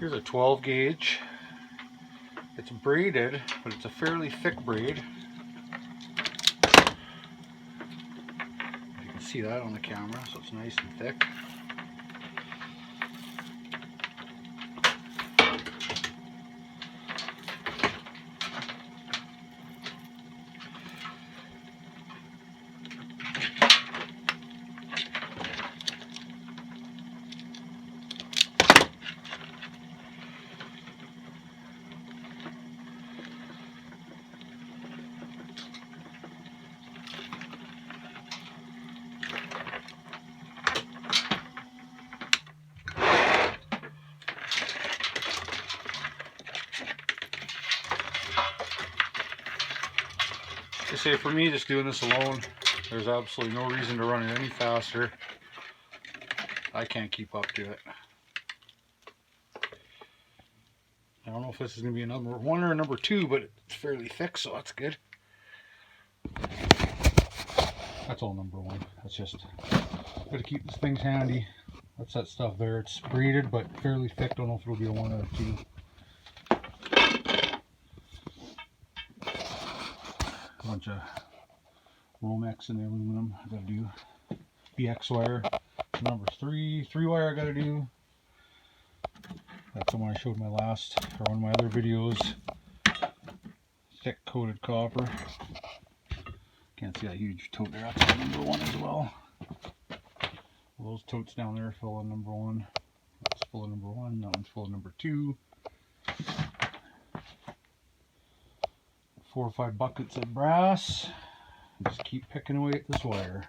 Here's a 12 gauge. It's braided, but it's a fairly thick braid. You can see that on the camera, so it's nice and thick. I say for me, just doing this alone, there's absolutely no reason to run it any faster. I can't keep up to it. I don't know if this is going to be a number 1 or a number 2, but it's fairly thick, so that's good. That's all number 1. That's just got to keep these things handy. That's that stuff there. It's braided, but fairly thick. Don't know if it'll be a 1 or a 2. A bunch of Romex and aluminum I gotta do. BX wire, number 3 wire I gotta do. That's the one I showed my last, or one of my other videos. Thick coated copper. Can't see that huge tote there, that's number 1 as well. Those totes down there fill in number 1. That's full of number 1, that one's full of number 2. 4 or 5 buckets of brass. Just keep picking away at this wire.